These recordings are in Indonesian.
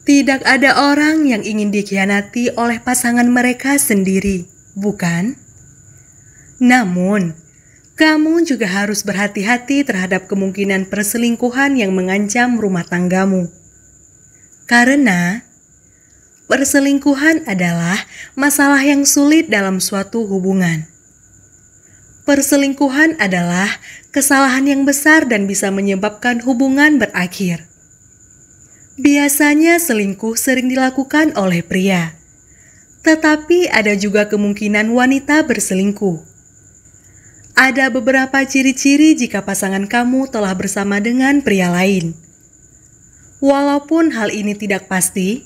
Tidak ada orang yang ingin dikhianati oleh pasangan mereka sendiri, bukan? Namun, kamu juga harus berhati-hati terhadap kemungkinan perselingkuhan yang mengancam rumah tanggamu. Karena perselingkuhan adalah masalah yang sulit dalam suatu hubungan. Perselingkuhan adalah kesalahan yang besar dan bisa menyebabkan hubungan berakhir. Biasanya selingkuh sering dilakukan oleh pria, tetapi ada juga kemungkinan wanita berselingkuh. Ada beberapa ciri-ciri jika pasangan kamu telah bersama dengan pria lain. Walaupun hal ini tidak pasti,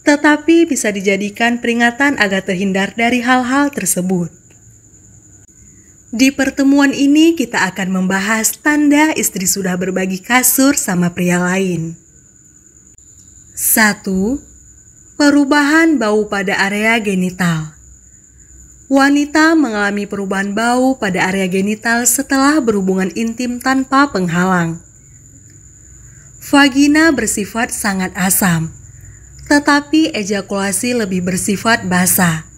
tetapi bisa dijadikan peringatan agar terhindar dari hal-hal tersebut. Di pertemuan ini kita akan membahas tanda istri sudah berbagi kasur sama pria lain. 1. Perubahan bau pada area genital. Wanita mengalami perubahan bau pada area genital setelah berhubungan intim tanpa penghalang. Vagina bersifat sangat asam, tetapi ejakulasi lebih bersifat basa.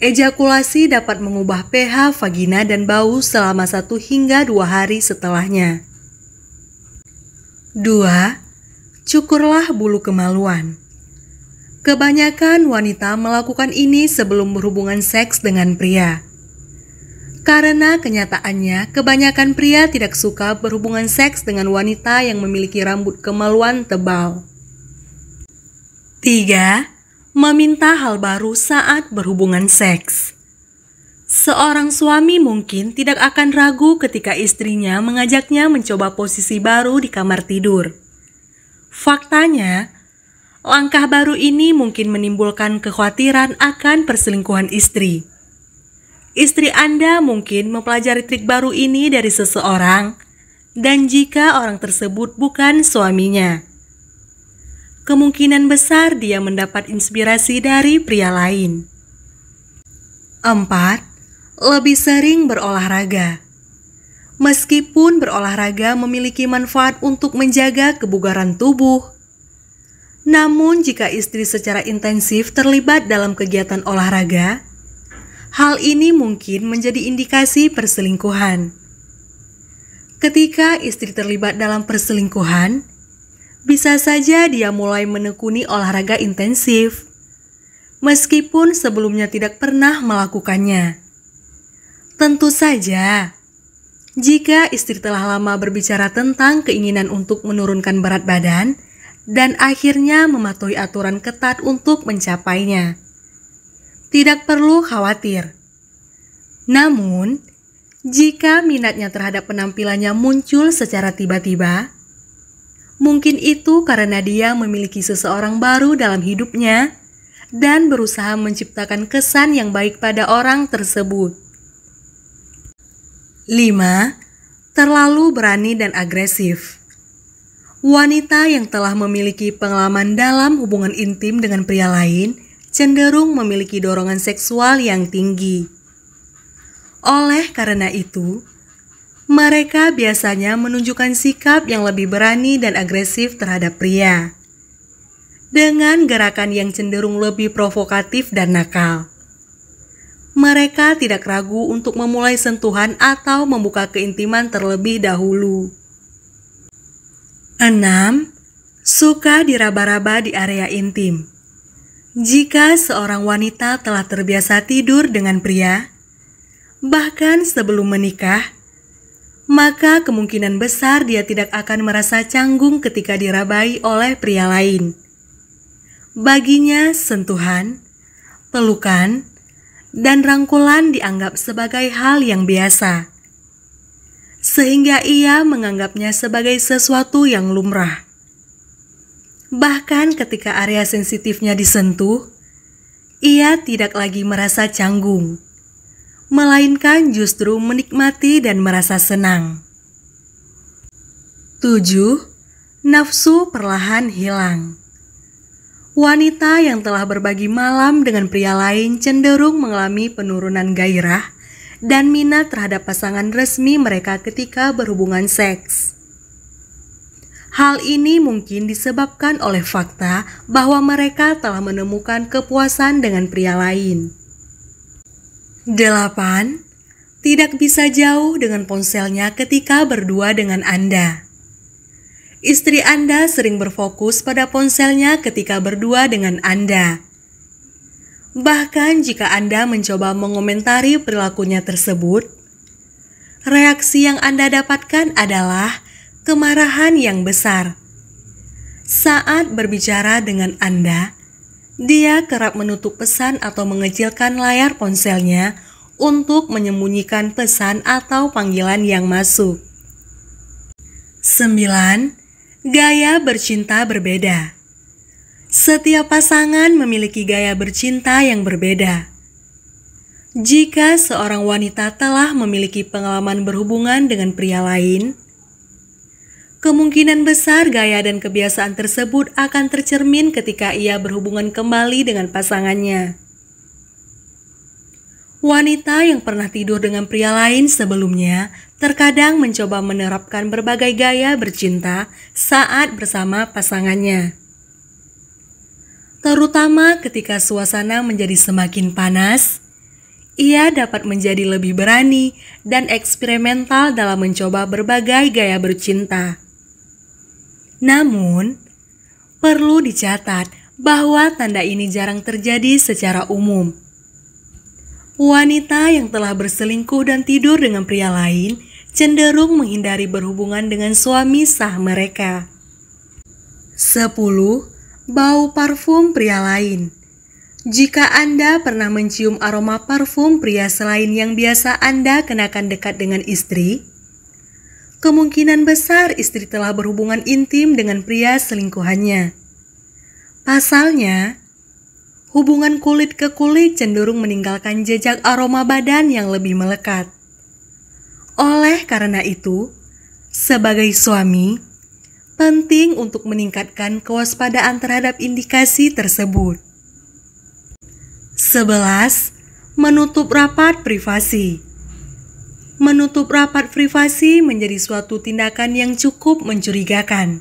Ejakulasi dapat mengubah pH vagina dan bau selama 1 hingga 2 hari setelahnya. 2. Cukurlah bulu kemaluan. Kebanyakan wanita melakukan ini sebelum berhubungan seks dengan pria. Karena kenyataannya, kebanyakan pria tidak suka berhubungan seks dengan wanita yang memiliki rambut kemaluan tebal. 3. Meminta hal baru saat berhubungan seks. Seorang suami mungkin tidak akan ragu ketika istrinya mengajaknya mencoba posisi baru di kamar tidur. Faktanya, langkah baru ini mungkin menimbulkan kekhawatiran akan perselingkuhan istri. Istri Anda mungkin mempelajari trik baru ini dari seseorang, dan jika orang tersebut bukan suaminya, kemungkinan besar dia mendapat inspirasi dari pria lain. 4. Lebih sering berolahraga. Meskipun berolahraga memiliki manfaat untuk menjaga kebugaran tubuh, namun jika istri secara intensif terlibat dalam kegiatan olahraga, hal ini mungkin menjadi indikasi perselingkuhan. Ketika istri terlibat dalam perselingkuhan, bisa saja dia mulai menekuni olahraga intensif, meskipun sebelumnya tidak pernah melakukannya. Tentu saja, jika istri telah lama berbicara tentang keinginan untuk menurunkan berat badan dan akhirnya mematuhi aturan ketat untuk mencapainya, tidak perlu khawatir. Namun, jika minatnya terhadap penampilannya muncul secara tiba-tiba, mungkin itu karena dia memiliki seseorang baru dalam hidupnya dan berusaha menciptakan kesan yang baik pada orang tersebut. 5. Terlalu berani dan agresif. Wanita yang telah memiliki pengalaman dalam hubungan intim dengan pria lain cenderung memiliki dorongan seksual yang tinggi. Oleh karena itu, mereka biasanya menunjukkan sikap yang lebih berani dan agresif terhadap pria, dengan gerakan yang cenderung lebih provokatif dan nakal. Mereka tidak ragu untuk memulai sentuhan atau membuka keintiman terlebih dahulu. 6. Suka diraba-raba di area intim. Jika seorang wanita telah terbiasa tidur dengan pria, bahkan sebelum menikah, maka kemungkinan besar dia tidak akan merasa canggung ketika dirabai oleh pria lain. Baginya, sentuhan, pelukan, dan rangkulan dianggap sebagai hal yang biasa, sehingga ia menganggapnya sebagai sesuatu yang lumrah. Bahkan ketika area sensitifnya disentuh, ia tidak lagi merasa canggung, melainkan justru menikmati dan merasa senang. 7. Nafsu perlahan hilang. Wanita yang telah berbagi malam dengan pria lain cenderung mengalami penurunan gairah dan minat terhadap pasangan resmi mereka ketika berhubungan seks. Hal ini mungkin disebabkan oleh fakta bahwa mereka telah menemukan kepuasan dengan pria lain. 8. Tidak bisa jauh dengan ponselnya ketika berdua dengan Anda. Istri Anda sering berfokus pada ponselnya ketika berdua dengan Anda. Bahkan jika Anda mencoba mengomentari perilakunya tersebut, reaksi yang Anda dapatkan adalah kemarahan yang besar. Saat berbicara dengan Anda, dia kerap menutup pesan atau mengecilkan layar ponselnya untuk menyembunyikan pesan atau panggilan yang masuk. 9. Gaya bercinta berbeda. Setiap pasangan memiliki gaya bercinta yang berbeda. Jika seorang wanita telah memiliki pengalaman berhubungan dengan pria lain, kemungkinan besar gaya dan kebiasaan tersebut akan tercermin ketika ia berhubungan kembali dengan pasangannya. Wanita yang pernah tidur dengan pria lain sebelumnya terkadang mencoba menerapkan berbagai gaya bercinta saat bersama pasangannya. Terutama ketika suasana menjadi semakin panas, ia dapat menjadi lebih berani dan eksperimental dalam mencoba berbagai gaya bercinta. Namun, perlu dicatat bahwa tanda ini jarang terjadi secara umum. Wanita yang telah berselingkuh dan tidur dengan pria lain cenderung menghindari berhubungan dengan suami sah mereka. 10. Bau parfum pria lain. Jika Anda pernah mencium aroma parfum pria selain yang biasa Anda kenakan dekat dengan istri, kemungkinan besar istri telah berhubungan intim dengan pria selingkuhannya. Pasalnya, hubungan kulit ke kulit cenderung meninggalkan jejak aroma badan yang lebih melekat. Oleh karena itu, sebagai suami, penting untuk meningkatkan kewaspadaan terhadap indikasi tersebut. 11. Menutup rapat privasi. Menutup rapat privasi menjadi suatu tindakan yang cukup mencurigakan,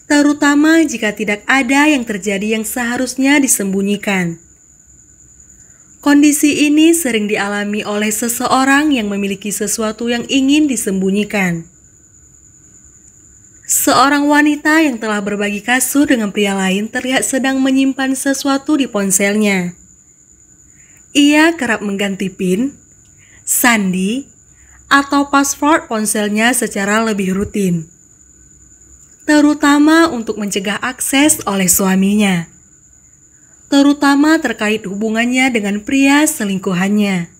terutama jika tidak ada yang terjadi yang seharusnya disembunyikan. Kondisi ini sering dialami oleh seseorang yang memiliki sesuatu yang ingin disembunyikan. Seorang wanita yang telah berbagi kasur dengan pria lain terlihat sedang menyimpan sesuatu di ponselnya. Ia kerap mengganti PIN, sandi, atau password ponselnya secara lebih rutin, terutama untuk mencegah akses oleh suaminya, terutama terkait hubungannya dengan pria selingkuhannya.